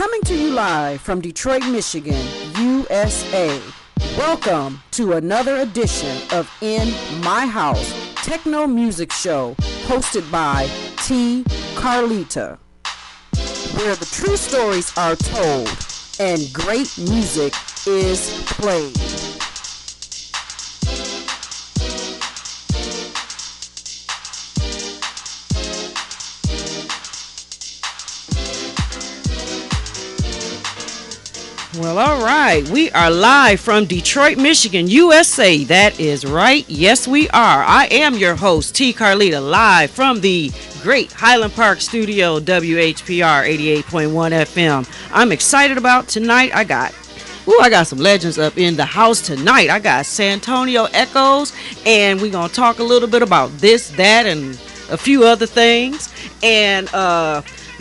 Coming to you live from Detroit, Michigan, USA. Welcome to another edition of In My House, Techno Music Show, hosted by T. Carlita, where the true stories are told and great music is played. Well, all right. We are live from Detroit, Michigan, USA. That is right. Yes, we are. I am your host, T. Carlita, live from the great Highland Park studio, WHPR 88.1 FM. I'm excited about tonight. I got some legends up in the house tonight. I got Santonio Echols, and we're going to talk a little bit about this, that, and a few other things. And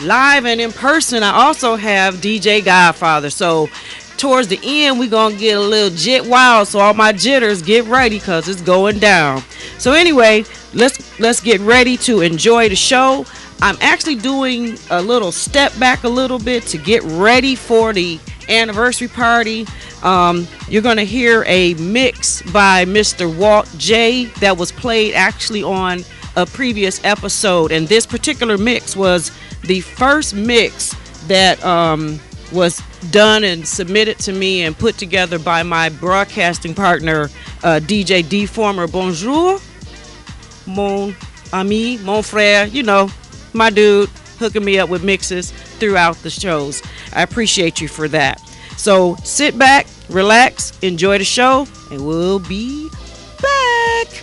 live and in person, I also have DJ Godfather. So towards the end, we're going to get a little jit wild. So all my jitters, get ready because it's going down. So anyway, let's get ready to enjoy the show. I'm actually doing a little step back a little bit to get ready for the anniversary party. You're going to hear a mix by Mr. Walt J that was played actually on a previous episode. And this particular mix was the first mix that was done and submitted to me and put together by my broadcasting partner, DJ D. Former. Bonjour, mon ami, mon frère, you know, my dude, hooking me up with mixes throughout the shows. I appreciate you for that. So sit back, relax, enjoy the show, and we'll be back.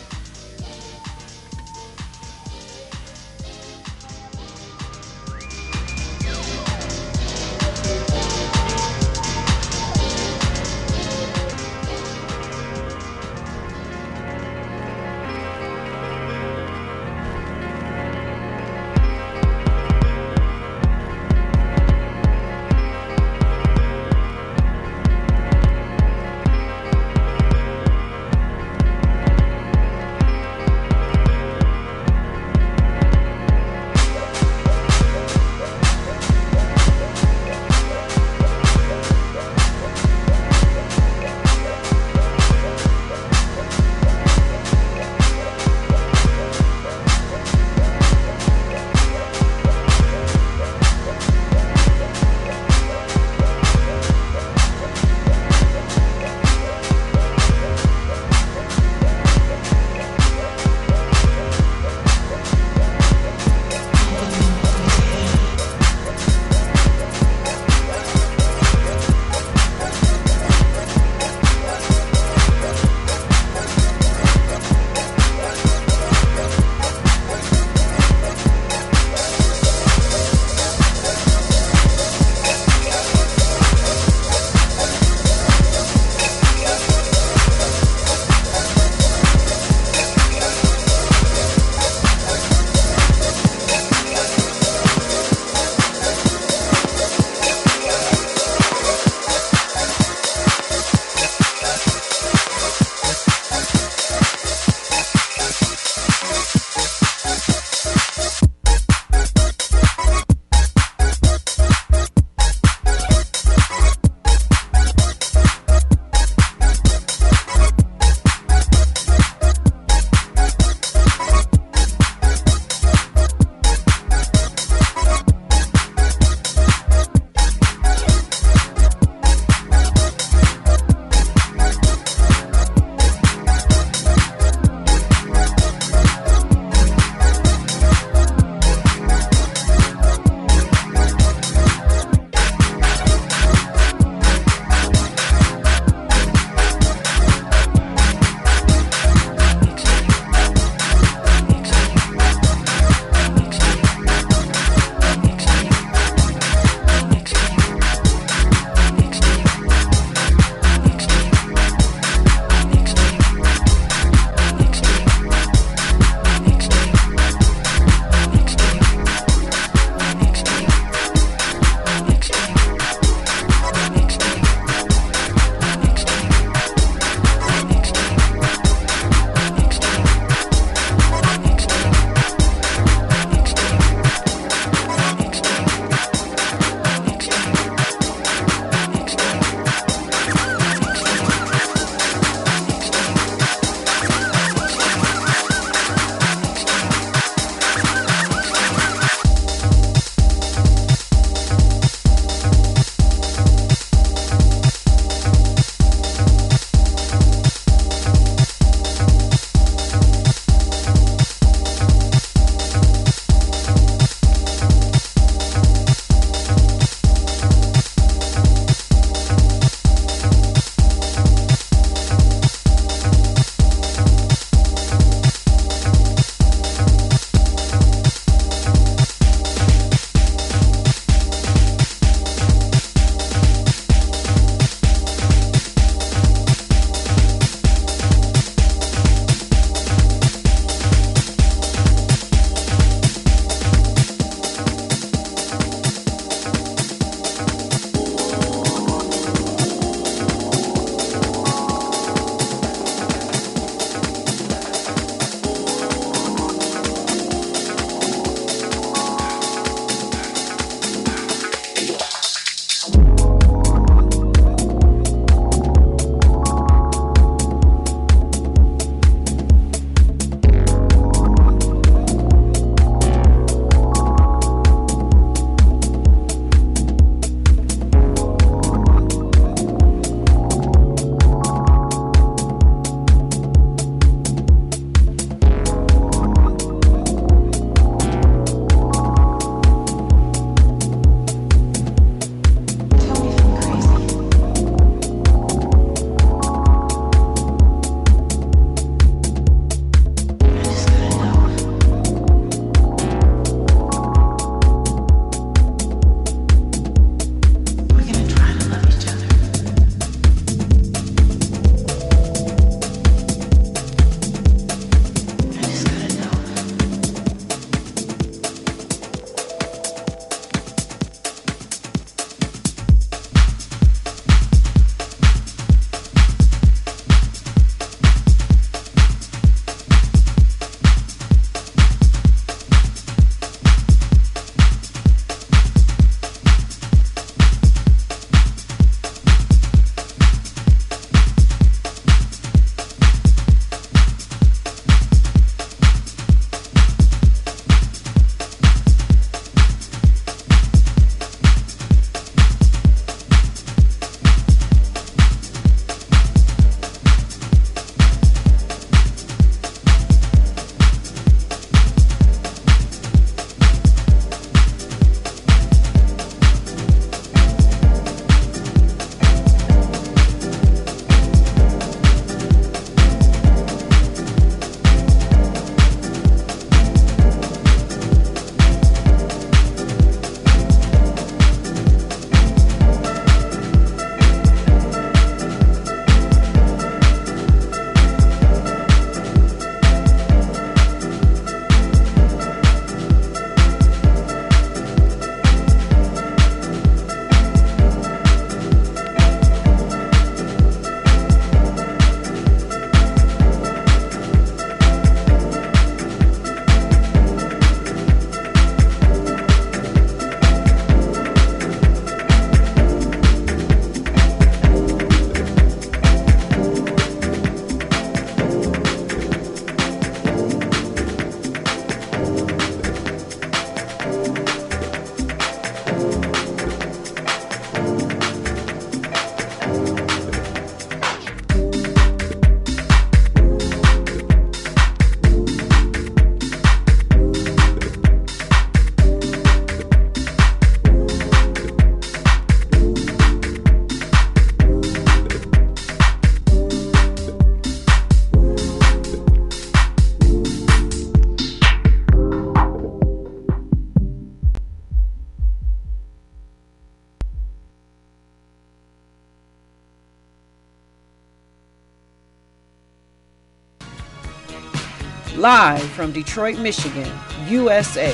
live from Detroit, Michigan, USA.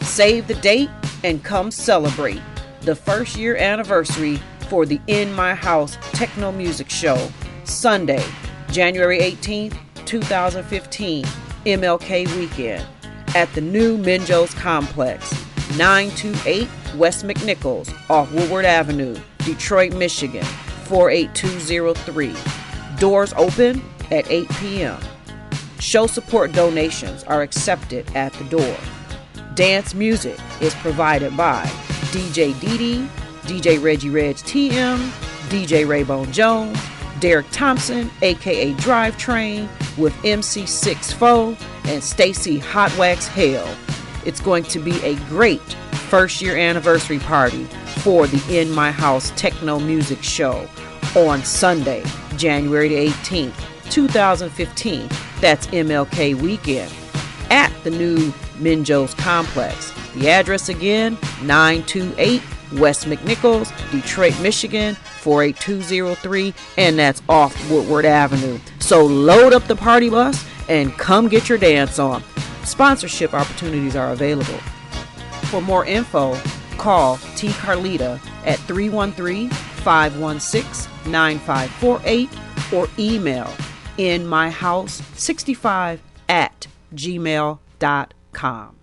Save the date and come celebrate the first year anniversary for the In My House Techno Music Show, Sunday, January 18th, 2015, MLK weekend, at the new Minjo's Complex, 928 West McNichols, off Woodward Avenue, Detroit, Michigan, 48203. Doors open at 8 p.m. Show support donations are accepted at the door. Dance music is provided by DJ Didi, DJ Reggie Reg TM, DJ Raybone Jones, Derek Thompson, aka Drivetrain, with MC SixFoe and Stacy Hot Wax Hale. It's going to be a great first year anniversary party for the In My House Techno Music Show on Sunday, January the 18th, 2015. That's MLK weekend at the new Minjo's Complex. The address again, 928 West McNichols, Detroit, Michigan, 48203, and that's off Woodward Avenue. So load up the party bus and come get your dance on. Sponsorship opportunities are available. For more info, call T. Carlita at 313-516-9548 or email inmyhouse65@gmail.com.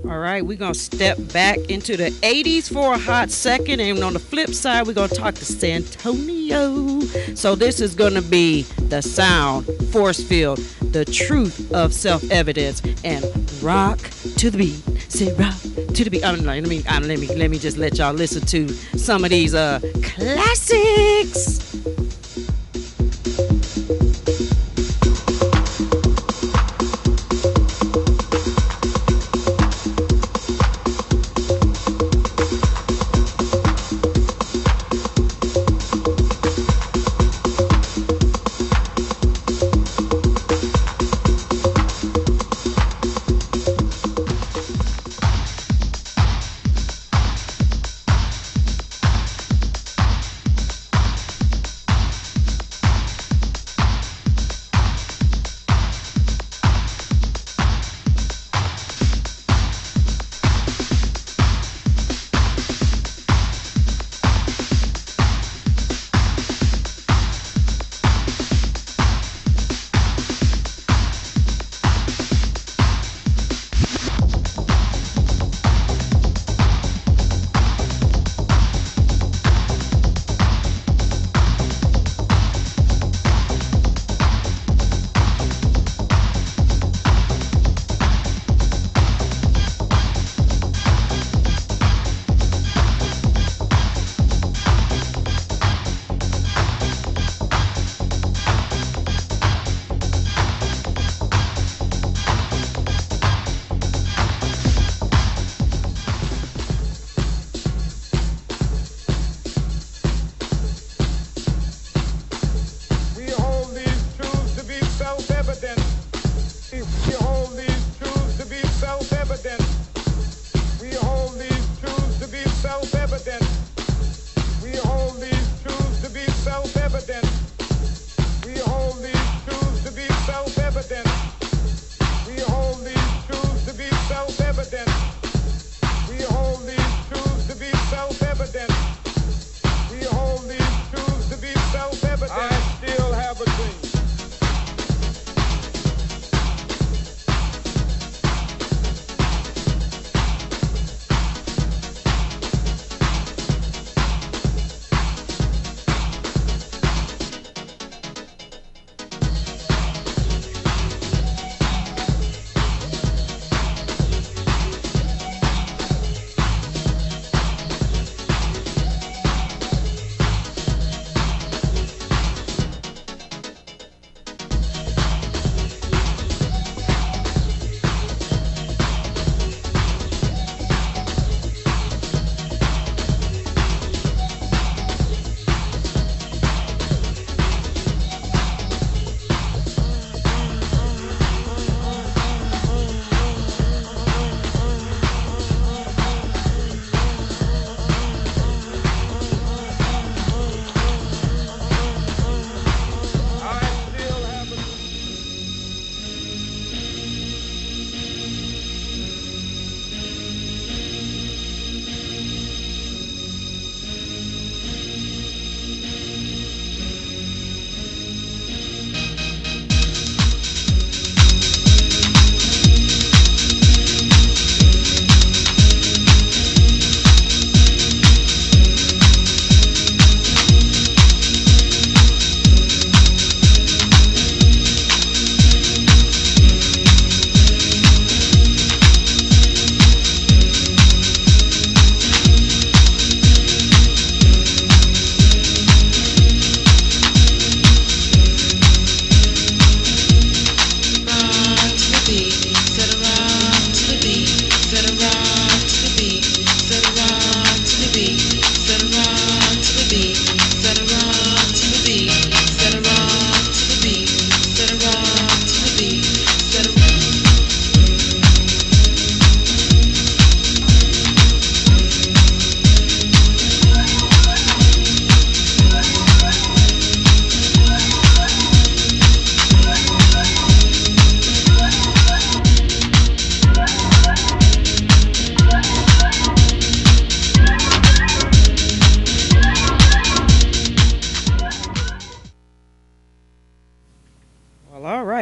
All right, we're going to step back into the 80s for a hot second. And on the flip side, we're going to talk to Santonio. So this is going to be the sound, force field, the truth of self-evidence, and rock to the beat. Say rock to the beat. Let me just let y'all listen to some of these classics.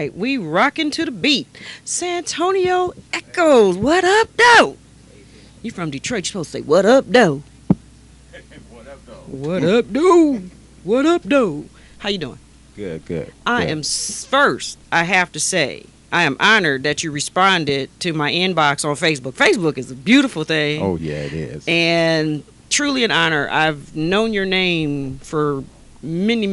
right, we rocking to the beat. Santonio Echols, what up, though? You from Detroit? You supposed to say what up, though? What up, though? What up, though? What up, though? How you doing? Good. I am first. I have to say, I am honored that you responded to my inbox on Facebook. Facebook is a beautiful thing. Oh yeah, it is. And truly an honor. I've known your name for many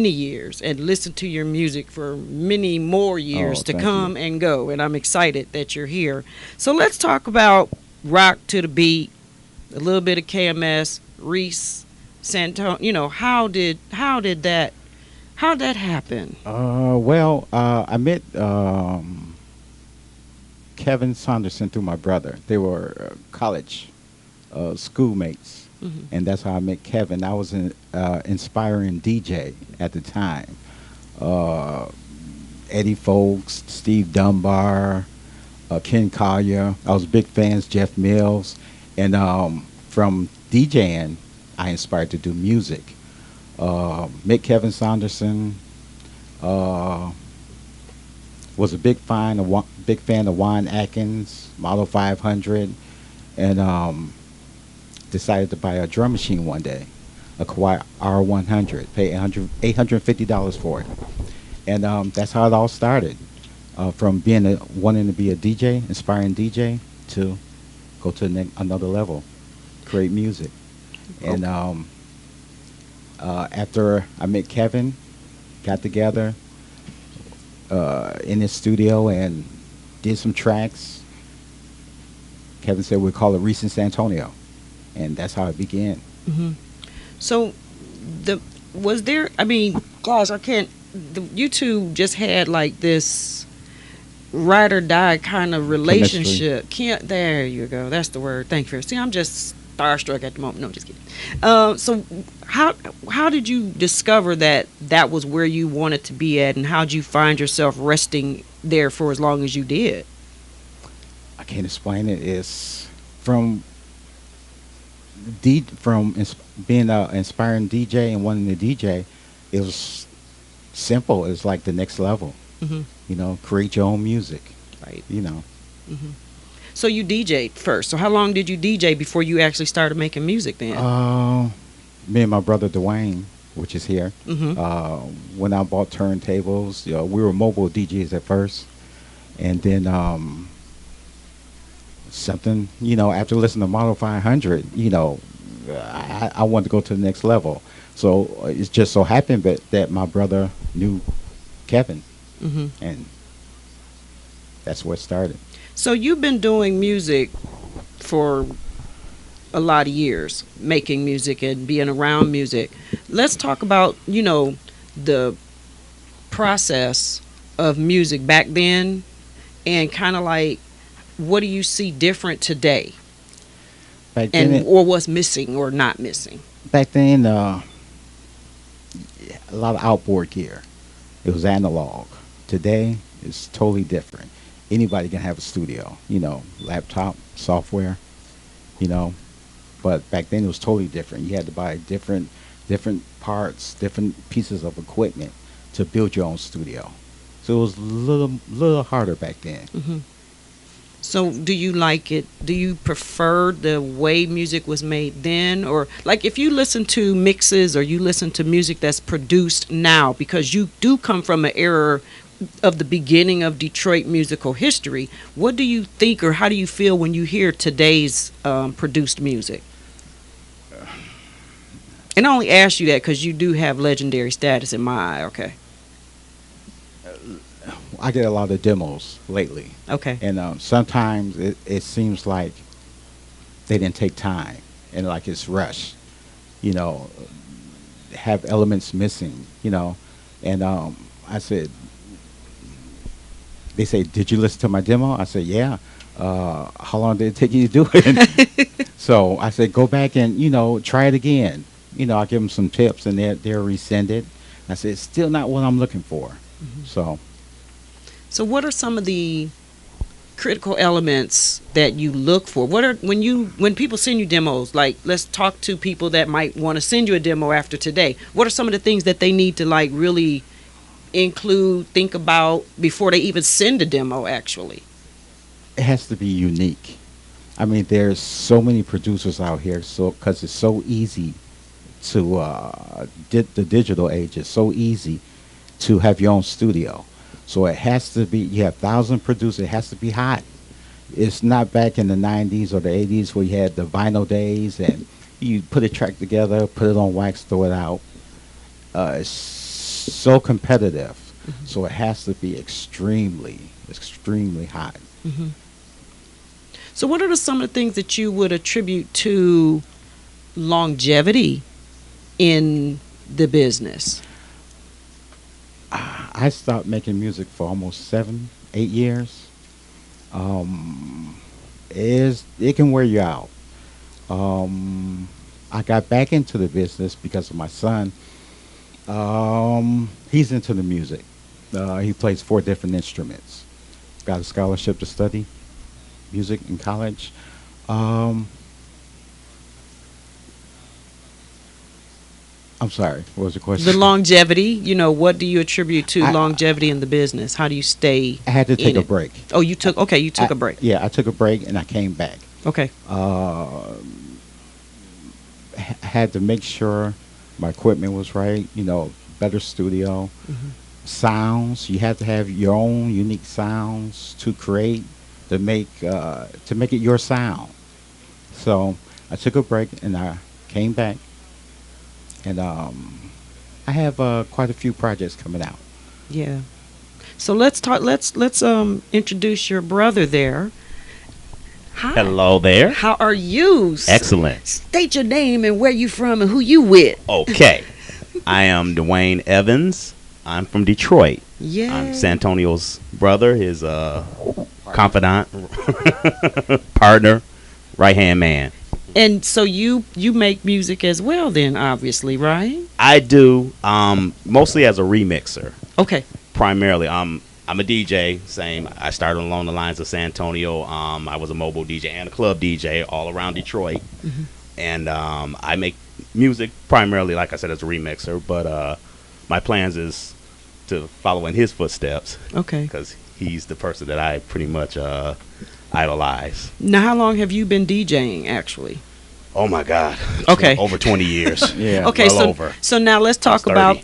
years and listened to your music for many more years to come and go. And I'm excited that you're here. So let's talk about rock to the beat, a little bit of KMS, Reese, Santonio. You know, how did that happen? I met Kevin Saunderson through my brother. They were college schoolmates. Mm-hmm. And that's how I met Kevin. I was an inspiring DJ at the time. Eddie Folks, Steve Dunbar, Ken Collier. I was big fans, Jeff Mills. And from DJing, I inspired to do music. Met Kevin Saunderson. Was a big fan of Juan Atkins, Model 500. And decided to buy a drum machine one day, a Kawai R100, pay $850 for it. And that's how it all started, from wanting to be a DJ, inspiring DJ, to go to another level, create music. And after I met Kevin, got together in his studio and did some tracks. Kevin said we'd call it Reese and Santonio. And that's how it began. Mm-hmm. So, you two just had like this ride or die kind of relationship. There you go. That's the word. Thank you. See, I'm just starstruck at the moment. No, just kidding. So, how did you discover that was where you wanted to be at, and how did you find yourself resting there for as long as you did? I can't explain it. It's from being an inspiring DJ and wanting to DJ, it was simple. It was like the next level. Mm-hmm. You know, create your own music. Right. You know. Mm-hmm. So you DJ'd first. So how long did you DJ before you actually started making music then? Me and my brother Duane, which is here, Mm-hmm. when I bought turntables, we were mobile DJs at first. And then something, after listening to Model 500, I wanted to go to the next level. So it just so happened that my brother knew Kevin, Mm-hmm. and that's where it started. So you've been doing music for a lot of years, making music and being around music. Let's talk about, the process of music back then, and kind of like, what do you see different today? Back then, or what's missing or not missing? Back then, a lot of outboard gear. It was analog. Today, it's totally different. Anybody can have a studio, laptop, software, But back then, it was totally different. You had to buy different parts, different pieces of equipment to build your own studio. So it was a little harder back then. Mm-hmm. So do you like it? Do you prefer the way music was made then? Or like if you listen to mixes or you listen to music that's produced now, because you do come from an era of the beginning of Detroit musical history, what do you think or how do you feel when you hear today's produced music? And I only ask you that because you do have legendary status in my eye, okay? I get a lot of demos lately. Okay. And sometimes it seems like they didn't take time and like it's rushed, have elements missing, And I said, they say, did you listen to my demo? I said, yeah. How long did it take you to do it? So I said, go back and, try it again. I give them some tips and they're rescinded. I said, it's still not what I'm looking for. Mm-hmm. So what are some of the critical elements that you look for? When people send you demos, like let's talk to people that might want to send you a demo after today. What are some of the things that they need to like really think about before they even send a demo, actually? It has to be unique. I mean, there's so many producers out here, so because it's so easy to the digital age is so easy to have your own studio. So it has to be. You have 1,000 producers. It has to be hot. It's not back in the 90s or the 80s where you had the vinyl days and you put a track together, put it on wax, throw it out. It's so competitive. Mm-hmm. So it has to be extremely, extremely hot. Mm-hmm. So what are some of the things that you would attribute to longevity in the business? I stopped making music for almost 7, 8 years. It can wear you out. I got back into the business because of my son. He's into the music. He plays 4 different instruments. Got a scholarship to study music in college. I'm sorry, what was the question? The longevity, what do you attribute to longevity in the business? How do you stay? I had to take a break. Oh, you took a break. Yeah, I took a break and I came back. Okay. Had to make sure my equipment was right, better studio. Mm-hmm. Sounds, you have to have your own unique sounds to create, to make it your sound. So I took a break and I came back. And I have quite a few projects coming out. Yeah. So let's talk. Let's introduce your brother there. Hi. Hello there. How are you? Excellent. State your name and where you from and who you with. Okay. I am Duane Evans. I'm from Detroit. Yeah. I'm Santonio's brother, his confidant, partner, right-hand man. And so you make music as well then, obviously, right? I do, mostly as a remixer. Okay. Primarily, I'm a DJ, same. I started along the lines of Santonio. I was a mobile DJ and a club DJ all around Detroit. Mm-hmm. And I make music primarily, like I said, as a remixer. But my plans is to follow in his footsteps. Okay. Because he's the person that I pretty much idolize. Now, how long have you been DJing, actually? Oh my God! Okay, over 20 years. Yeah. Okay, well so over. So now let's talk about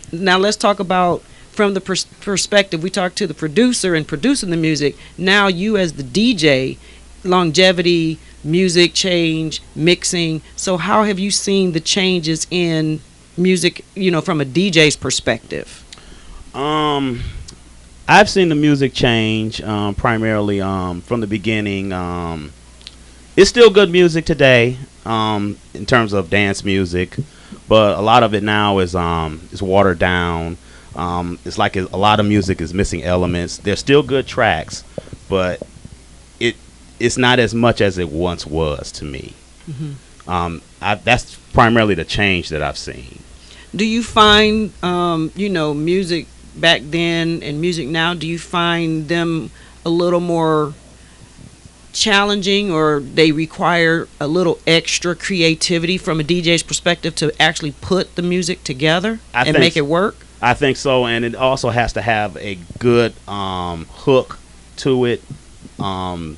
from the perspective. We talked to the producer and producing the music. Now you as the DJ, longevity, music change, mixing. So how have you seen the changes in music? From a DJ's perspective. I've seen the music change primarily from the beginning. It's still good music today in terms of dance music, but a lot of it now is watered down. It's like a lot of music is missing elements. There's still good tracks, but it's not as much as it once was to me. Mm-hmm. That's primarily the change that I've seen. Do you find music back then and music now, do you find them a little more challenging, or they require a little extra creativity from a DJ's perspective to actually put the music together and make it work? I think so, and it also has to have a good hook to it, along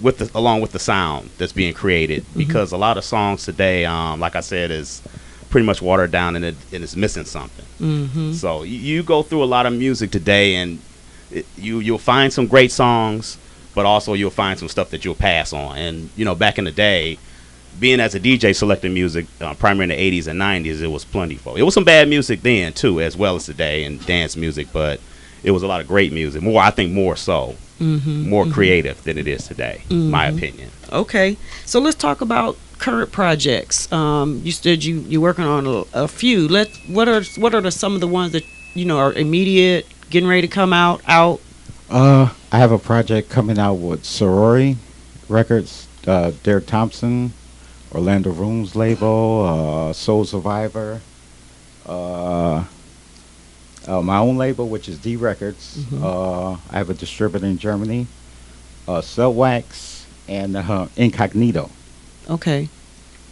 with the sound that's being created. Mm-hmm. Because a lot of songs today, like I said, is pretty much watered down and it's missing something. Mm-hmm. So you go through a lot of music today, and you'll find some great songs, but also you'll find some stuff that you'll pass on. And back in the day, being as a DJ selecting music, primarily in the 80s and 90s, it was plentiful. It was some bad music then too, as well as today, and dance music, but it was a lot of great music. I think more so. Mm-hmm. More creative than it is today, my opinion. Okay, so let's talk about current projects. You said you're working on a few. What are some of the ones that are immediate, getting ready to come out? I have a project coming out with Sorority Records, Derek Thompson, Orlando Room's label, Soul Survivor, my own label, which is D Records. Mm-hmm. I have a distributor in Germany, Cell Wax, and Incognito. Okay.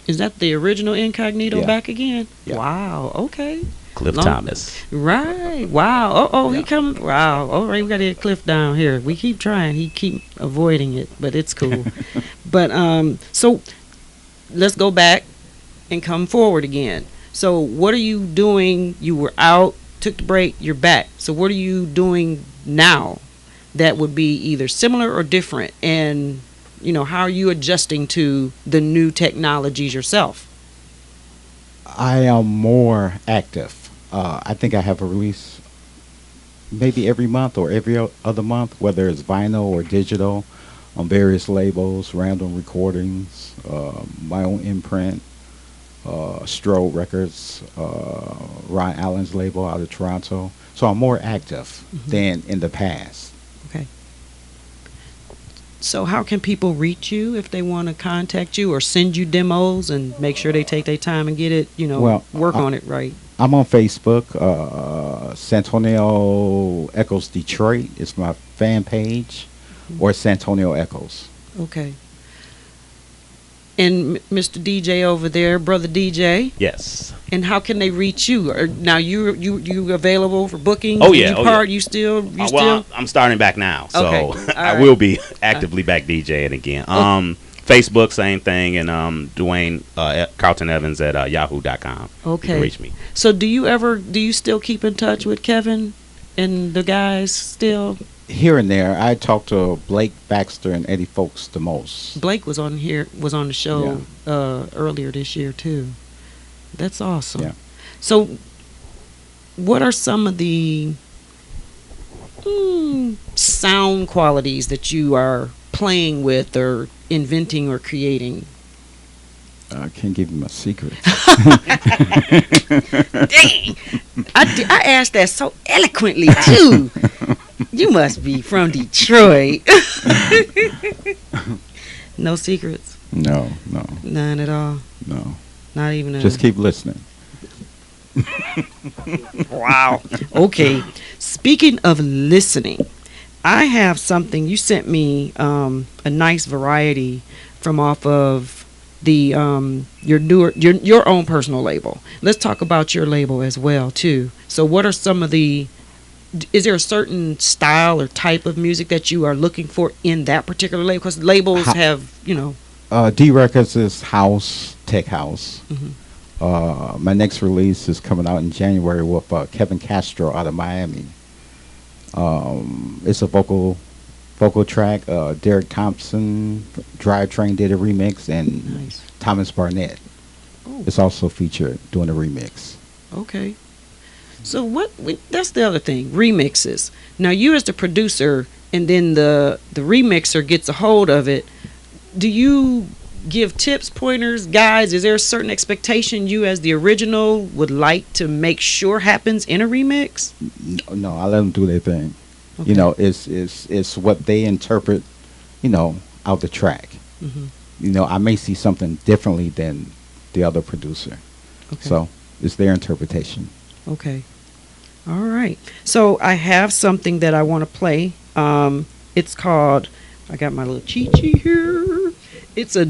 Is that the original Incognito back again? Yeah. Wow. Okay. Cliff Thomas. Right. Wow. Oh, Yeah. he coming. Wow. All right, we got to get Cliff down here. We keep trying. He keep avoiding it, but it's cool. But so let's go back and come forward again. So what are you doing? You were out, took the break, you're back. So what are you doing now that would be either similar or different? And, how are you adjusting to the new technologies yourself? I am more active. I think I have a release maybe every month or every other month, whether it's vinyl or digital, on various labels, random recordings, my own imprint, Strode Records, Ron Allen's label out of Toronto. So I'm more active than in the past. Okay. So how can people reach you if they want to contact you or send you demos and make sure they take their time and get it, work on it right? I'm on Facebook. Santonio Echols Detroit is my fan page, or Santonio Echols. Okay. And Mr. DJ over there, brother DJ. Yes. And how can they reach you? Now you available for booking? Oh yeah. You still? I'm starting back now, so Okay. I will be actively back DJing again. Facebook, same thing, and Duane Carlton Evans at yahoo.com. Okay. You can reach me. So do you still keep in touch with Kevin and the guys still? Here and there, I talk to Blake Baxter and Eddie Folks the most. Blake was on the show earlier this year too. That's awesome. Yeah. So what are some of the sound qualities that you are playing with or inventing or creating? I can't give you my secrets. Dang! I asked that so eloquently too. You must be from Detroit. No secrets? No. None at all? No. Not even a... Just keep listening. Wow. Okay. Speaking of listening, I have something. You sent me a nice variety from off of the your own personal label. Let's talk about your label as well too. So what are some of the... Is there a certain style or type of music that you are looking for in that particular label? Because labels have, D Records is house, tech house. My next release is coming out in January with Kevin Castro out of Miami. It's a vocal track. Derek Thompson, Drivetrain did a remix, and Nice. Thomas Barnett Oh. is also featured doing a remix. Okay. So that's the other thing, remixes. Now you as the producer and then the remixer gets a hold of it, do you give tips, pointers, guides? Is there a certain expectation you as the original would like to make sure happens in a remix? No, I let them do their thing. Okay. It's what they interpret, out the track. I may see something differently than the other producer. Okay. So it's their interpretation. Okay. All right. So I have something that I want to play. It's called, I got my little cheat sheet here. It's a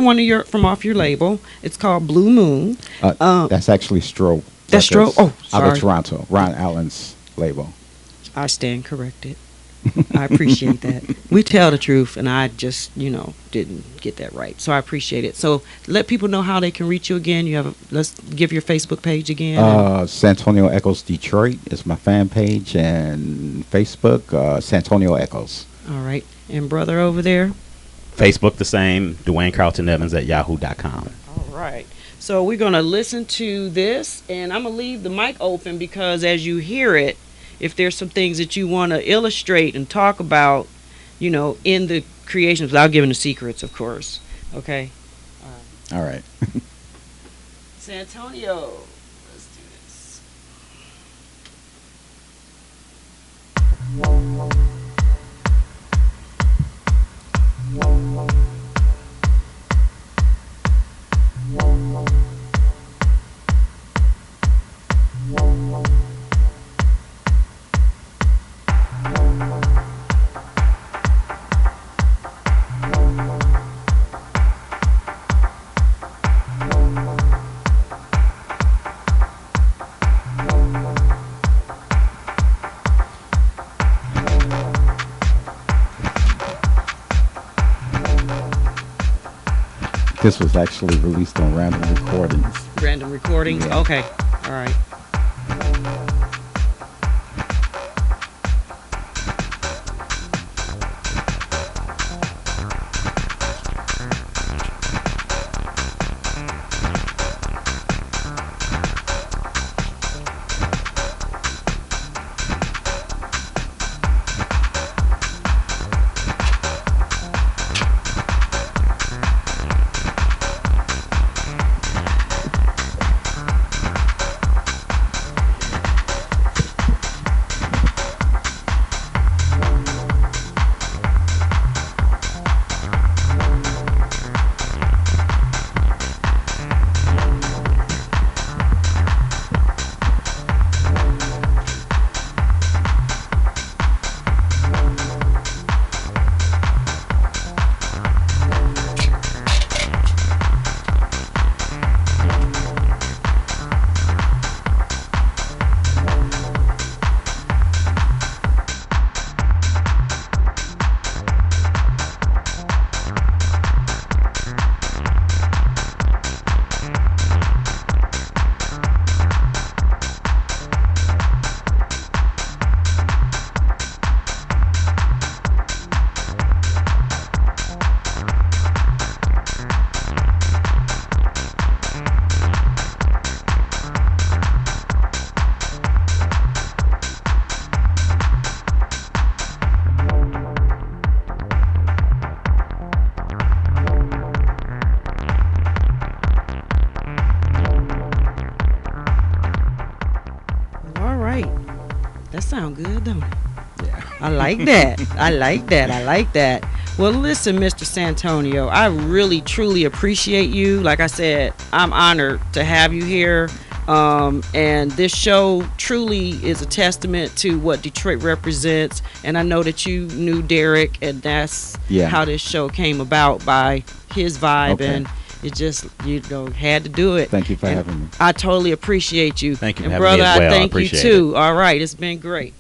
one of your from off your label. It's called Blue Moon. That's actually Strode. That's Strode? Oh, Out sorry. of Toronto. Ron Allen's label. I stand corrected. I appreciate that. We tell the truth, and I just, didn't get that right. So I appreciate it. So let people know how they can reach you again. Let's give your Facebook page again. Santonio Echols Detroit is my fan page, and Facebook, Santonio Echols. All right. And brother over there? Facebook the same, Duane Carlton Evans at yahoo.com. All right. So we're going to listen to this, and I'm going to leave the mic open because as you hear it, if there's some things that you want to illustrate and talk about, in the creations, without giving the secrets, of course. Okay? All right. Santonio, let's do this. This was actually released on Random Recordings. Random Recordings? Yeah. Okay. All right. That sounds good, don't it? Yeah. I like that. I like that. I like that. Well, listen, Mr. Santonio, I really, truly appreciate you. Like I said, I'm honored to have you here. And this show truly is a testament to what Detroit represents. And I know that you knew Derek, and that's how this show came about, by his vibe. Okay. And it just, had to do it. Thank you for having me. I totally appreciate you. Thank you for having brother, me as well. I thank you too. All right, it's been great.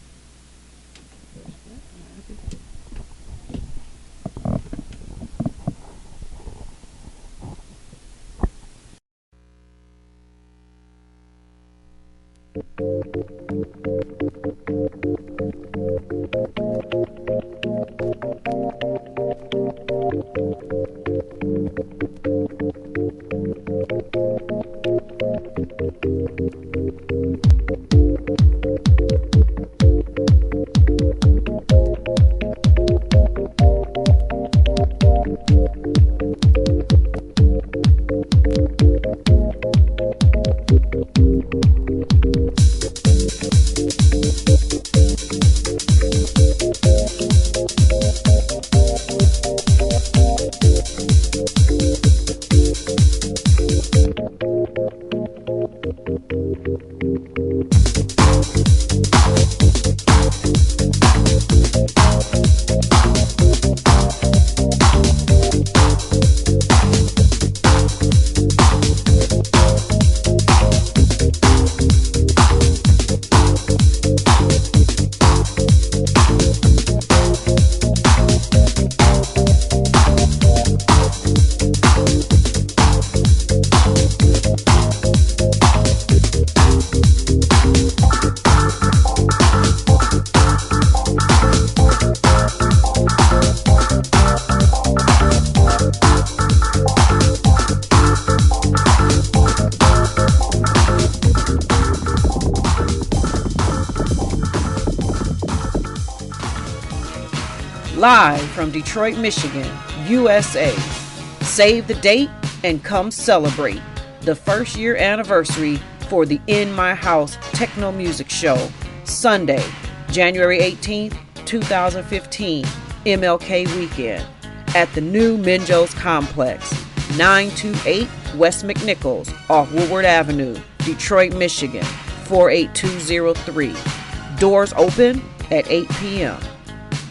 Live from Detroit, Michigan, USA. Save the date and come celebrate the first year anniversary for the In My House Techno Music Show, Sunday, January 18th, 2015, MLK weekend, at the new Minjo's Complex, 928 West McNichols, off Woodward Avenue, Detroit, Michigan, 48203. Doors open at 8 p.m.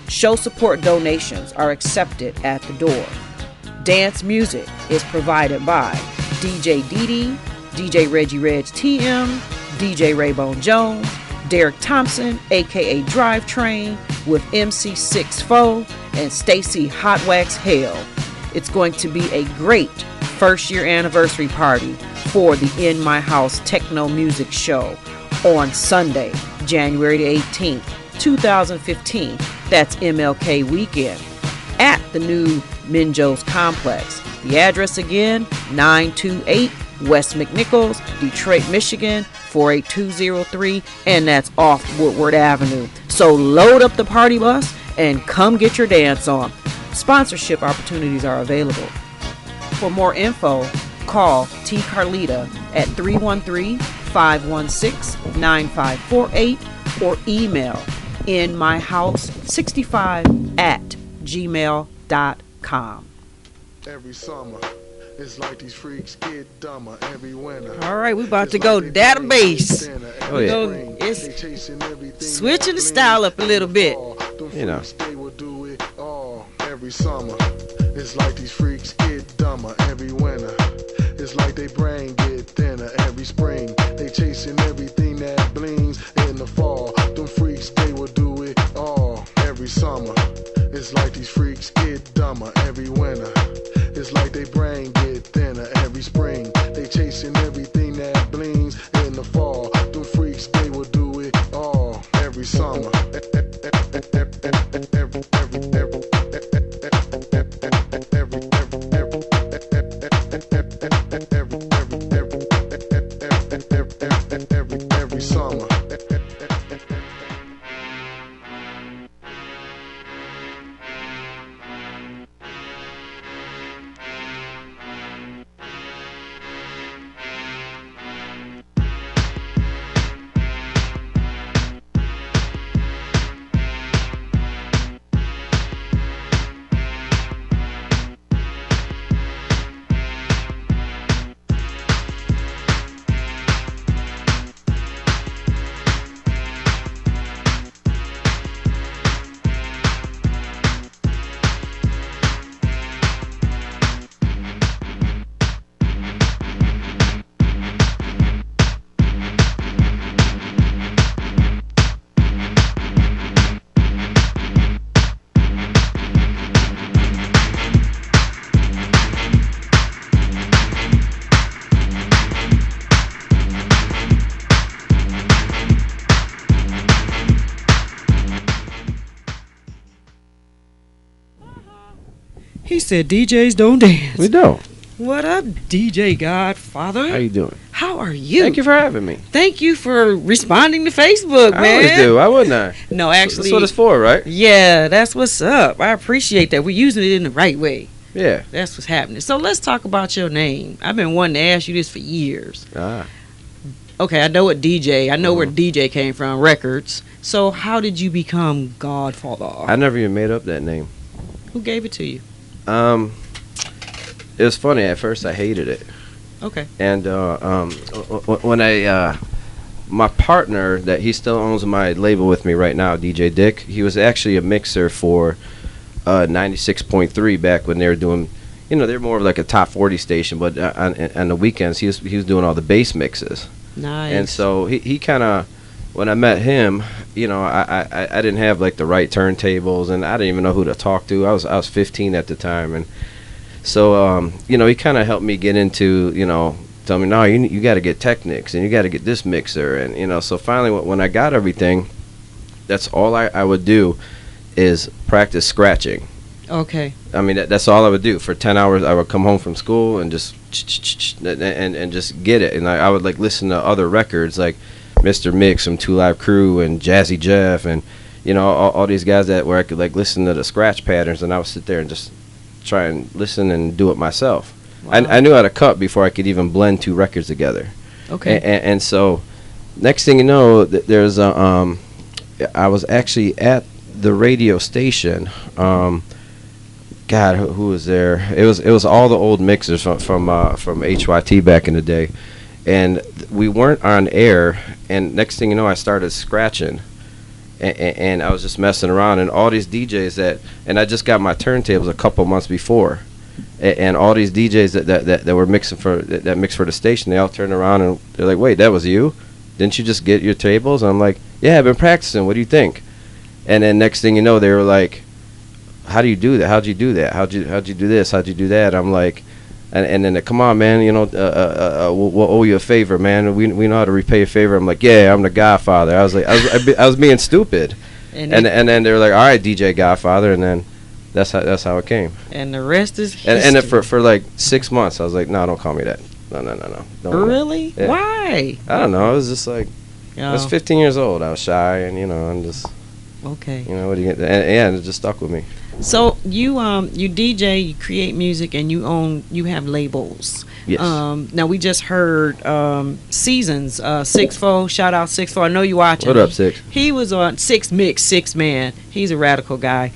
Show support donations are accepted at the door. Dance music is provided by DJ Didi, DJ Reggie Reg TM, DJ Raybone Jones, Derek Thompson, aka Drivetrain, with MC SixFoe and Stacy Hot Wax Hale. It's going to be a great first year anniversary party for the In My House Techno Music Show on Sunday, January the 18th, 2015. That's MLK weekend at the new Minjo's Complex. The address again, 928 West McNichols, Detroit, Michigan, 48203, and that's off Woodward Avenue. So load up the party bus and come get your dance on. Sponsorship opportunities are available. For more info, call T. Carlita at 313-516-9548 or email inmyhouse65@gmail.com. Every summer, it's like these freaks get dumber every winter. All right, we about to go database. Oh, yeah. It's switching the style up a little bit. You know. Every summer, it's like these freaks get dumber every winter. It's like they brain get thinner every spring. They chasing everything that blings in the fall. Them freaks, they will do it all every summer. It's like these freaks get dumber every winter. It's like they brain get thinner every spring. They chasing everything that blings in the fall. Them freaks, they will do it all every summer. Every summer. He said DJs don't dance. We don't. What up, DJ Godfather? How you doing? How are you? Thank you for having me. Thank you for responding to Facebook, man. I always do. Why wouldn't I? No, actually. That's what it's for, right? Yeah, that's what's up. I appreciate that. We're using it in the right way. Yeah. That's what's happening. So let's talk about your name. I've been wanting to ask you this for years. Okay, I know what DJ. I know where DJ came from, records. So how did you become Godfather? I never even made up that name. Who gave it to you? It was funny. At first, I hated it. Okay. And when my partner, that he still owns my label with me right now, DJ Dick, he was actually a mixer for 96.3 back when they were doing, they're more of like a top 40 station, but on the weekends, he was doing all the bass mixes. Nice. And so he kind of, when I met him, I didn't have like the right turntables, and I didn't even know who to talk to. I was 15 at the time, and so he kind of helped me get into, tell me, no, you got to get Technics, and you got to get this mixer, and so finally when I got everything, that's all I would do is practice scratching. Okay. I mean that's all I would do for 10 hours. I would come home from school and just and just get it, and I would like listen to other records like Mr. Mix from Two Live Crew and Jazzy Jeff and all these guys that where I could like listen to the scratch patterns, and I would sit there and just try and listen and do it myself. Wow. I knew how to cut before I could even blend two records together. Okay. And so next thing you know, there's I was actually at the radio station. God, who was there? It was all the old mixers from HYT back in the day, and we weren't on air. And next thing you know, I started scratching, and I was just messing around. And all these DJs and I just got my turntables a couple months before, and all these DJs that were mixing that mixed for the station, they all turned around and they're like, "Wait, that was you? Didn't you just get your tables?" And I'm like, "Yeah, I've been practicing. What do you think?" And then next thing you know, they were like, "How do you do that? How'd you do that? How'd you do this? How'd you do that?" I'm like, And then come on, man, we'll owe you a favor, man. We know how to repay a favor. I'm like, yeah, I'm the Godfather. I was like, I was being stupid. And then they were like, all right, DJ Godfather, and then that's how it came. And the rest is history. And then for like 6 months, I was like, no, don't call me that. No. Don't. Really? Yeah. Why? I don't know. I was just like, I was 15 years old. I was shy, and I'm just. Okay. What do you get? And it just stuck with me. So you DJ, you create music, and you have labels. Yes. Now we just heard Seasons, SixFoe. Shout out SixFoe. I know you watching. What up, Six? He was on Six Man. He's a radical guy.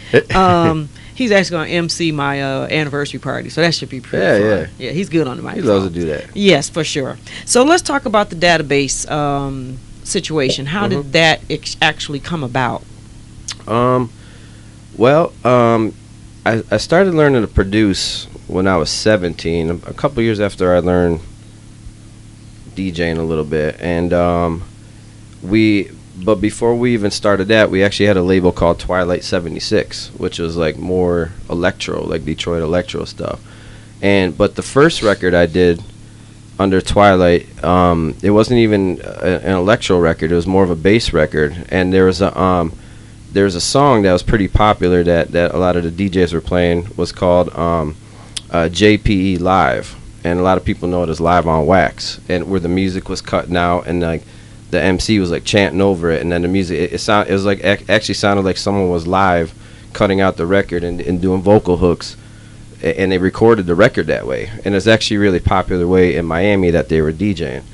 He's actually going to MC my anniversary party, so that should be pretty fun. Yeah, he's good on the microphone. He loves to do that. Yes, for sure. So let's talk about the database situation. How did that actually come about? I started learning to produce when I was 17. A couple years after I learned DJing a little bit, and but before we even started that, we actually had a label called Twilight 76, which was like more electro, like Detroit electro stuff. But the first record I did under Twilight, it wasn't even an electro record. It was more of a bass record, and there was a song that was pretty popular that a lot of the DJs were playing, was called JPE Live, and a lot of people know it as Live on Wax, and where the music was cutting out and like the MC was like chanting over it, and then the music it was like actually sounded like someone was live cutting out the record and doing vocal hooks, and they recorded the record that way. And it's actually a really popular way in Miami that they were DJing.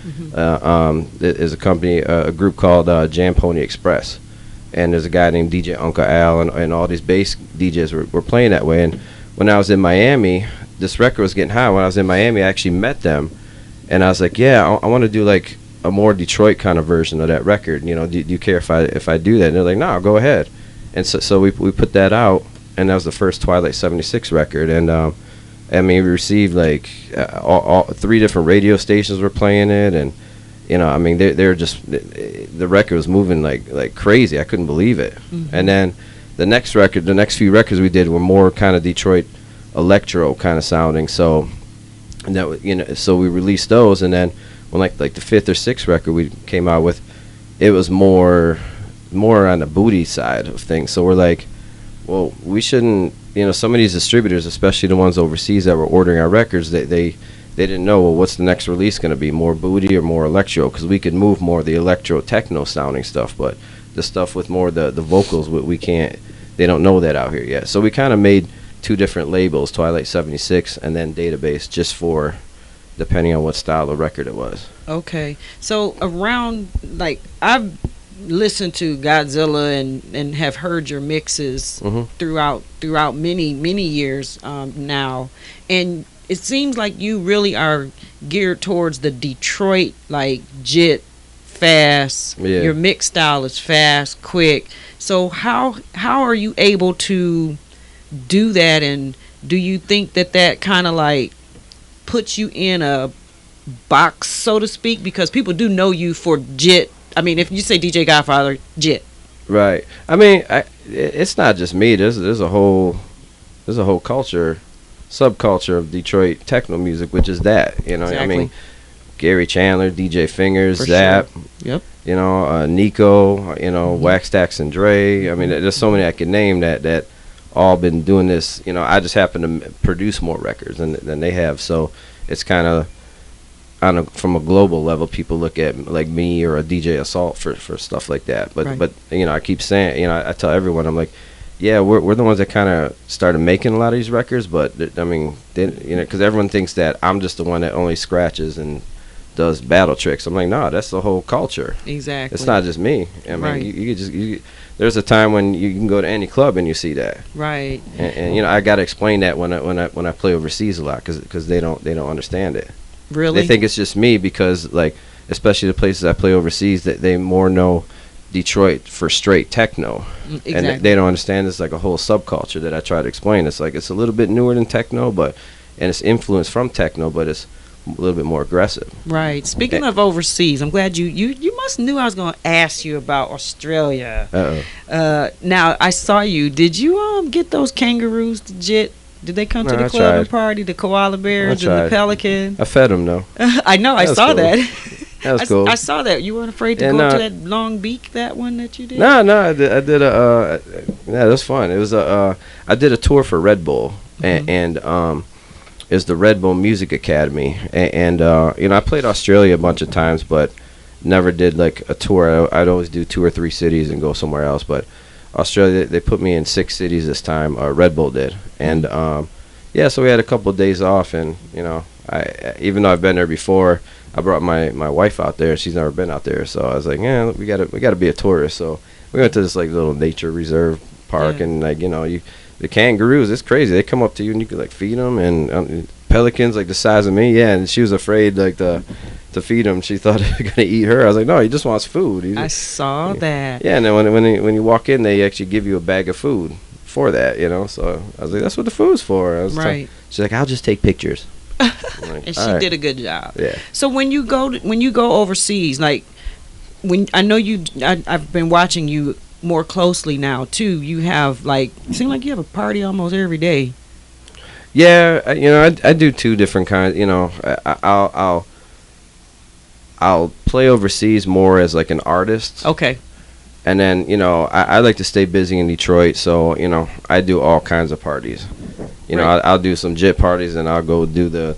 There's a group called Jam Pony Express, and there's a guy named DJ Uncle Al, and all these bass DJs were playing that way. And when I was in Miami, this record was getting hot. When I was in Miami, I actually met them, and I was like, yeah, I want to do like a more Detroit kind of version of that record. Do you care if I do that? And they're like, no, go ahead. And so we put that out, and that was the first Twilight 76 record. And we received like all 3 different radio stations were playing it, and they're just, the record was moving like crazy. I couldn't believe it. And then the next few records we did were more kind of Detroit electro kind of sounding. So so we released those, and then when like the 5th or 6th record we came out with, it was more on the booty side of things. So we're like, well, we shouldn't, some of these distributors, especially the ones overseas that were ordering our records, they didn't know, well, what's the next release going to be, more booty or more electro? Because we could move more of the electro techno sounding stuff, but the stuff with more the vocals, we can't, they don't know that out here yet. So we kind of made 2 different labels, Twilight 76 and then Database, just for depending on what style of record it was. Okay. So around, like, I've listened to Godzilla and have heard your mixes throughout many years now, and it seems like you really are geared towards the Detroit, like, jit, fast. Yeah. Your mix style is fast, quick. So how are you able to do that, and do you think that kind of like puts you in a box, so to speak, because people do know you for jit? I mean, if you say DJ Godfather, jit. Right. I mean, it's not just me. There's a whole culture, subculture of Detroit techno music, which is that. Exactly. I mean, Gary Chandler, DJ Fingers, Zap. Sure. Yep. Nico. Wax Stacks and Dre. I mean, there's so many I could name that all been doing this. I just happen to produce more records than they have. So it's kind of from a global level, people look at like me or a DJ Assault for stuff like that. But right. But I keep saying, I tell everyone, I'm like, yeah, we're the ones that kind of started making a lot of these records. But I mean, because everyone thinks that I'm just the one that only scratches and does battle tricks. I'm like, no, that's the whole culture. Exactly. It's not just me. I mean, right. you there's a time when you can go to any club and you see that. Right. And I got to explain that when I play overseas a lot, because they don't understand it. Really? They think it's just me, because like, especially the places I play overseas, that they more know Detroit for straight techno. Exactly. And they don't understand it's like a whole subculture that I try to explain. It's like, it's a little bit newer than techno, and it's influenced from techno, but it's a little bit more aggressive. Right. Speaking of overseas, I'm glad you must knew I was going to ask you about Australia. Uh-oh. Now I saw you. Did you get those kangaroos to jit Did they come No, to the I club and tried. party? The koala bears and tried. the pelican. I fed them though. I know. I That was saw cool. that. That was cool. I saw that. You weren't afraid to Yeah, go no. to that long beak, that one that you did? No, I did a yeah, it was fun. It was I did a tour for Red Bull, and it was the Red Bull Music Academy, and you know, I played Australia a bunch of times, but never did like a tour. I'd always do 2 or 3 cities and go somewhere else. But Australia, they put me in 6 cities this time. Red Bull did, and yeah, so we had a couple of days off, and you know, I even though I've been there before, I brought my wife out there. She's never been out there, so I was like, yeah, we gotta be a tourist. So we went to this like little nature reserve park, and like, you know, the kangaroos, it's crazy. They come up to you and you can like feed them, and pelicans like the size of me, yeah. And she was afraid like to feed them. She thought they were gonna eat her. I was like, no, he just wants food. I saw that. Yeah, and then when you walk in, they actually give you a bag of food for that, you know. So I was like, that's what the food's for. I was Right. She's like, I'll just take pictures. Like, And she all right. did a good job. Yeah. So when you go overseas, like when I know I've been watching you more closely now too. You have like, it seems like you have a party almost every day. Yeah, you know, I do 2 different kinds. You know, I'll play overseas more as like an artist. Okay. And then, you know, I like to stay busy in Detroit, so, you know, I do all kinds of parties. You know, Right. I'll do some JIT parties, and I'll go do the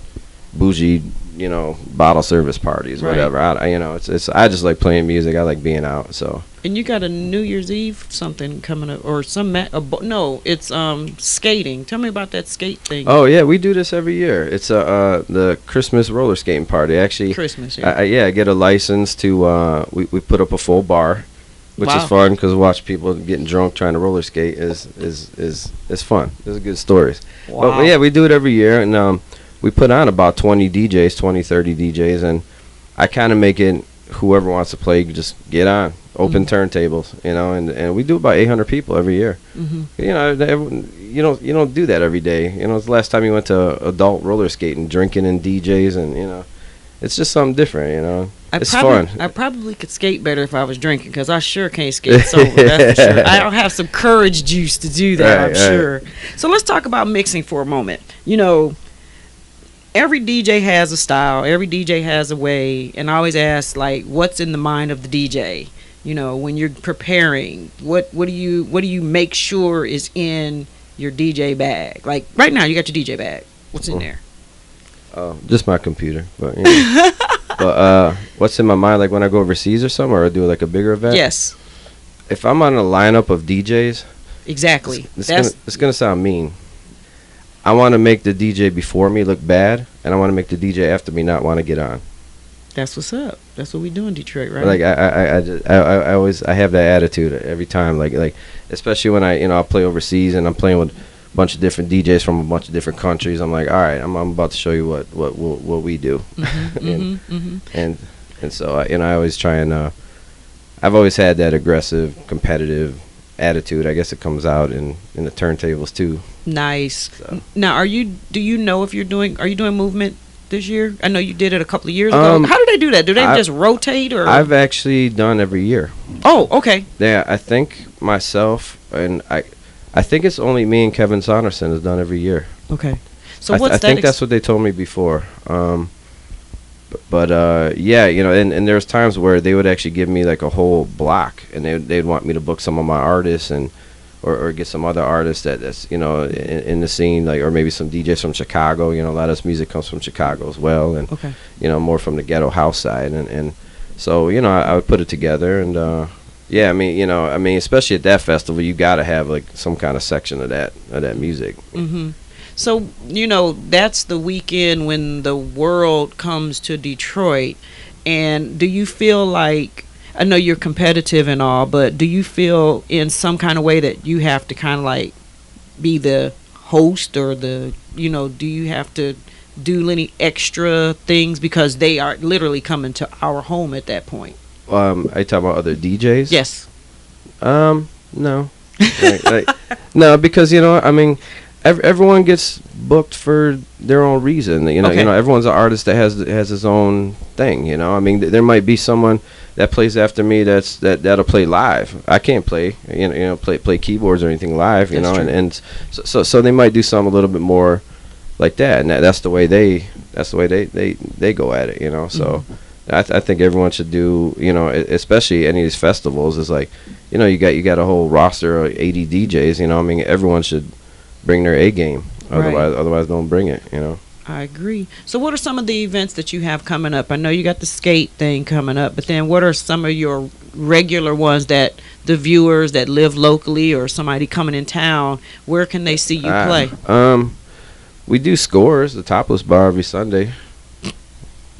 bougie, you know, bottle service parties, Right. whatever. You know, I just like playing music. I like being out, so. And you got a New Year's Eve something coming up, or some no, it's skating. Tell me about that skate thing. Oh yeah, we do this every year. It's the Christmas roller skating party. Actually, Christmas. Yeah. I get a license to we put up a full bar, which Wow. is fun because watch people getting drunk trying to roller skate is fun. There's good stories. Wow. But yeah, we do it every year, and we put on about 20 DJs, 20, 30 DJs, and I kind of make it whoever wants to play, just get on. Open turntables, you know, and we do about 800 people every year. You know, you don't do that every day. You know, it's the last time you went to adult roller skating, drinking and DJs, and you know, it's just something different. You know, it's fun. I probably could skate better if I was drinking, because I sure can't skate sober. That's for sure. I don't have some courage juice to do that. Right, I'm sure. So let's talk about mixing for a moment. You know, every DJ has a style. Every DJ has a way, and I always ask, like, what's in the mind of the DJ? You know, when you're preparing, what do you make sure is in your DJ bag? Like right now, you got your DJ bag. What's in there? Just my computer, but you know. But what's in my mind, like when I go overseas or something, or I do like a bigger event? Yes, If I'm on a lineup of DJs, exactly. it's gonna sound mean. I want to make the DJ before me look bad, and I want to make the DJ after me not want to get on. That's what's up. That's what we do in Detroit, right? Like I always have that attitude every time. Like especially when I'll play overseas and I'm playing with a bunch of different DJs from a bunch of different countries. I'm like, all right, I'm about to show you what we do. And so I always try and I've always had that aggressive, competitive attitude. I guess it comes out in the turntables too. Nice. So. Now, do you know if are you doing movement this year? I know you did it a couple of years ago. How do they do that? Do they just rotate, or? I've actually done every year. Oh, okay. Yeah, I think myself and I think it's only me and Kevin Saunderson has done every year. Okay. So I what's that? think that's what they told me before. But yeah, you know, and there's times where they would actually give me like a whole block, and they'd want me to book some of my artists and or get some other artists that's you know in the scene, like, or maybe some DJs from Chicago. You know, a lot of this music comes from Chicago as well, and Okay. you know, more from the ghetto house side, and so you know I would put it together, and yeah, I mean especially at that festival, you got to have like some kind of section of that music. So, you know, that's the weekend when the world comes to Detroit. And do you feel like, I know you're competitive and all, but do you feel in some kind of way that you have to kind of like be the host, or do you have to do any extra things because they are literally coming to our home at that point? Are you talking about other DJs? Yes. No. No, because, you know, I mean, everyone gets booked for their own reason. You know, Okay. you know, everyone's an artist that has his own thing. You know, I mean, there might be someone that plays after me, that'll play live. I can't play, play keyboards or anything live, That's true. and so they might do something a little bit more like that, and that's the way they go at it, So I think everyone should do, especially any of these festivals is like, you got a whole roster of 80 DJs, I mean, everyone should bring their A game. Otherwise don't bring it, I agree. So what are some of the events that you have coming up? I know you got the skate thing coming up, but then what are some of your regular ones that the viewers that live locally or somebody coming in town, where can they see you play? We do Scores, the Topless Bar, every Sunday.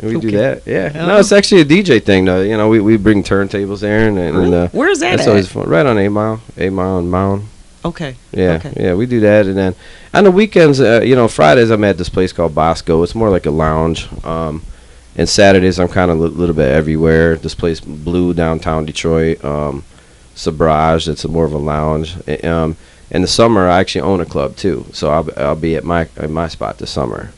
We do that, yeah. Oh. No, it's actually a DJ thing, though. We bring turntables there, and where's that that's at? always fun. Right on 8 Mile and Mound. Okay. Yeah, Okay. yeah, we do that, and then on the weekends, Fridays I'm at this place called Bosco. It's more like a lounge. And Saturdays I'm kind of a little bit everywhere. This place, Blue, downtown Detroit. Sabrage, it's more of a lounge. In the summer, I actually own a club too, so I'll be at my spot this summer.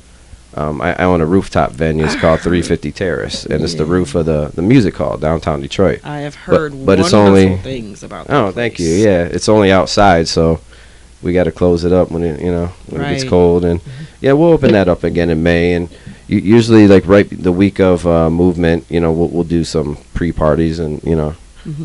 I own a rooftop venue. It's called 350 Terrace, and it's the roof of the music hall downtown Detroit. I have heard but it's wonderful only things about that Oh, place. thank you. Yeah, it's only outside, so we got to close it up when it when it gets Right. cold, and yeah, we'll open that up again in May, and usually like right the week of movement, we'll do some pre-parties and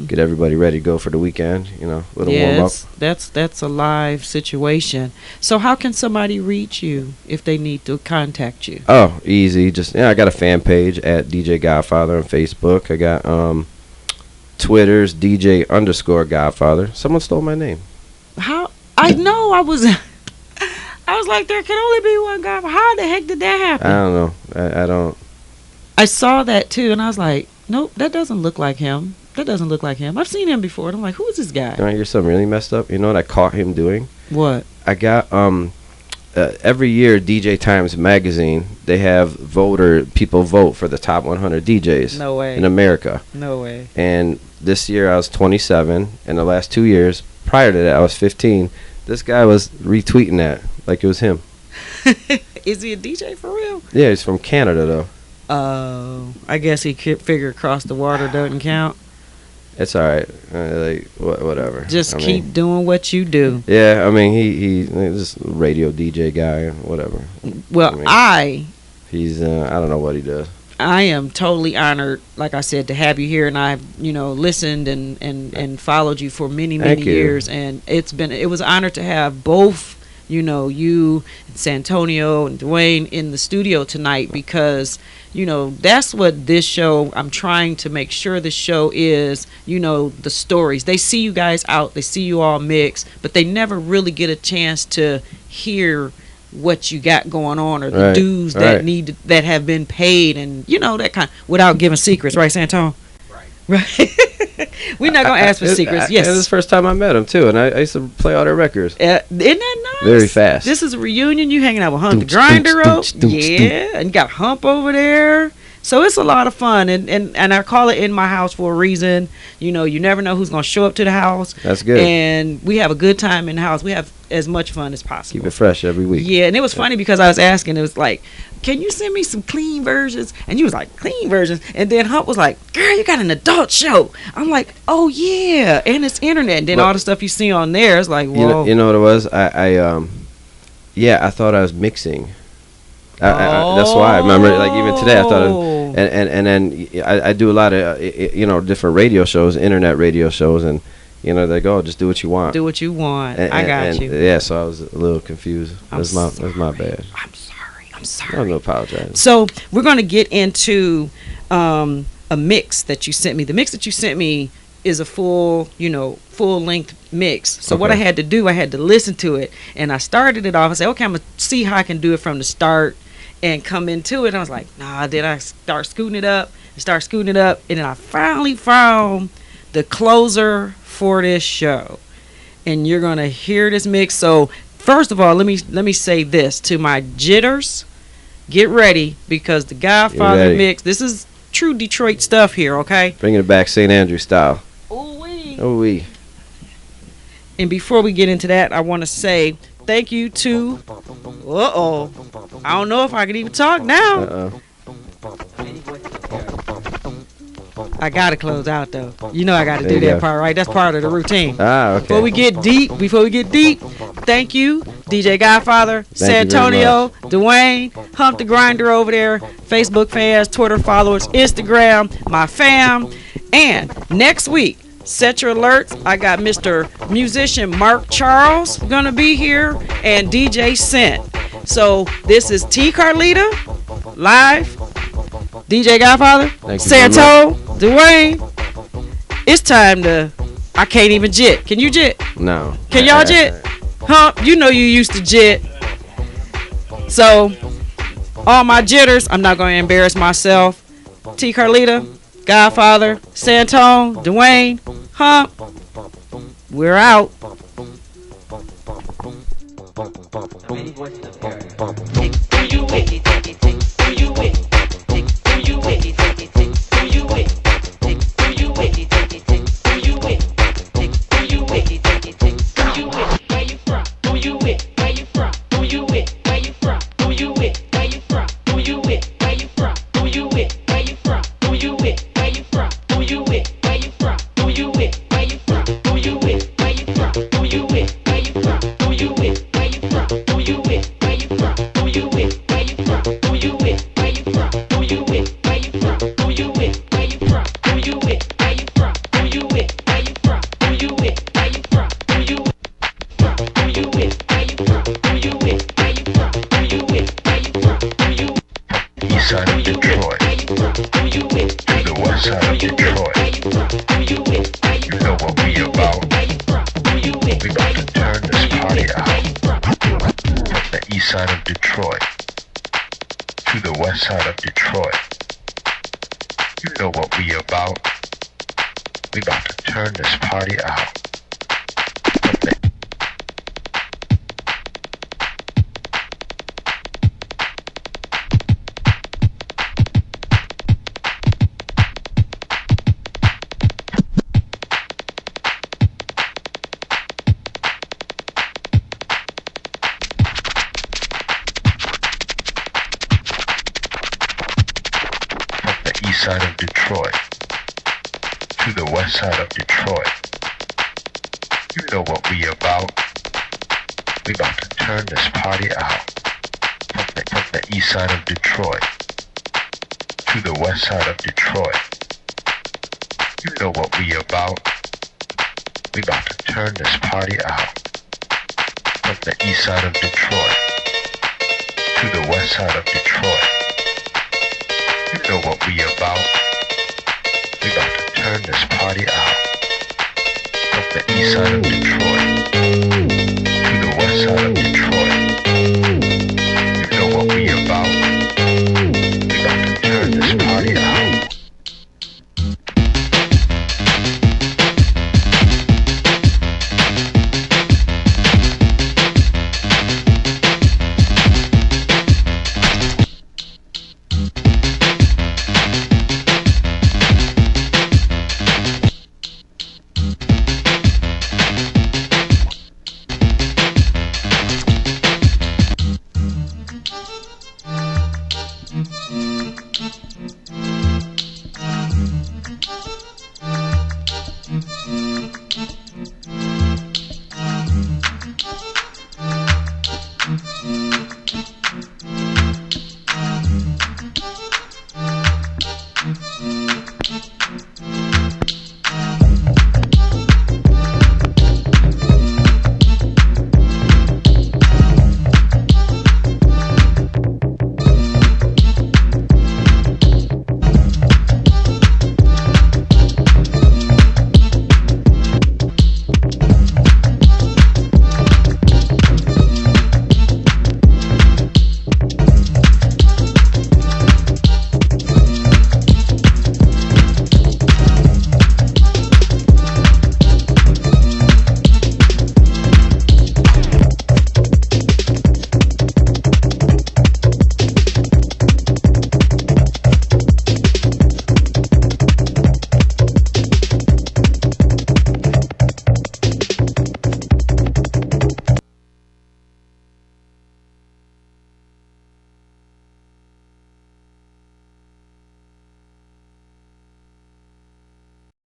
get everybody ready to go for the weekend, let them warm up. That's a live situation. So how can somebody reach you if they need to contact you? Oh, easy. Just I got a fan page at DJ Godfather on Facebook. I got Twitter's DJ_Godfather. Someone stole my name. How? I know. I was like, there can only be one guy. How the heck did that happen? I don't know. I don't. I saw that too, and I was like, nope, that doesn't look like him. That doesn't look like him. I've seen him before, and I'm like, who is this guy? You want to hear something really messed up? You know what I caught him doing? What? I got every year DJ Times magazine, they have people vote for the top 100 DJs No way. in America. No way. And this year I was 27, and the last 2 years prior to that I was 15. This guy was retweeting that like it was him. Is he a DJ for real? Yeah, he's from Canada though. I guess he could figure across the water doesn't count. It's all right. Whatever. Just I keep mean, doing what you do. Yeah, I mean he's just a radio DJ guy, whatever. Well, He's I don't know what he does. I am totally honored, like I said, to have you here, and I've listened and followed you for many Thank you. years, and it was an honor to have both you and Santonio and Duane in the studio tonight, because that's what this show, I'm trying to make sure the show is, the stories. They see you guys out, they see you all mix, but they never really get a chance to hear what you got going on, or the dues that that have been paid, and that kind, without giving secrets, right, Santon? Right. We're not gonna ask for secrets. Yes. This is the first time I met him too, and I used to play all their records. Isn't that nice? Very fast. This is a reunion. You hanging out with Hump the Grinder up, yeah, and you got Hump over there. So it's a lot of fun, and I call it In My House for a reason. You never know who's gonna show up to the house. That's good. And we have a good time in the house. We have as much fun as possible. Keep it fresh every week. Yeah, and it was funny because I was asking, it was like, can you send me some clean versions? And you was like, clean versions. And then Hump was like, girl, you got an adult show. I'm like, oh yeah, and it's internet. And then all the stuff you see on there is like, whoa. You know what it was? I thought I was mixing. That's why I remember, like even today I thought, and then I do a lot of different radio shows, internet radio shows, and they go, just do what you want. Do what you want. And, I got you. Yeah, so I was a little confused. That's my bad. I'm sorry. No apologize. So we're going to get into a mix that you sent me. The mix that you sent me is a full length mix. So what I had to do, I had to listen to it, and I started it off. I said, okay, I'm gonna see how I can do it from the start and come into it. And I was like, nah. Then I start scooting it up, and then I finally found the closer for this show, and you're gonna hear this mix. So first of all, let me say this to my jitters: get ready, because the Godfather mix. This is true Detroit stuff here. Okay, bringing it back St. Andrew style. Oh wee. And before we get into that, I want to say thank you to. I don't know if I can even talk now. I gotta close out though. You know I gotta There do you that go. part, right? That's part of the routine. Okay. Before we get deep, thank you, DJ Godfather, Thank you very Santonio, Duane, Hump the Grinder over there, Facebook fans, Twitter followers, Instagram, my fam. And next week, set your alerts. I got Mr. Musician Mark Charles gonna be here and DJ Scent. So this is T Carlita live. DJ Godfather, Thank you Santo, Duane. It's time to. I can't even jit. Can you jit? No. Can y'all jit? Hump, you know you used to jit. So, all my jitters, I'm not going to embarrass myself. T. Carlita, Godfather, Santone, Duane, Hump, we're out. Side of Detroit to the west side of Detroit. You know what we about. We about to turn this party out. From the east side of Detroit to the west side of Detroit. You know what we about. We about to turn this party out. From the east side of Detroit to the west side of Detroit. You know what we about. We about to turn this party out. From the east side of Detroit to the west side of Detroit.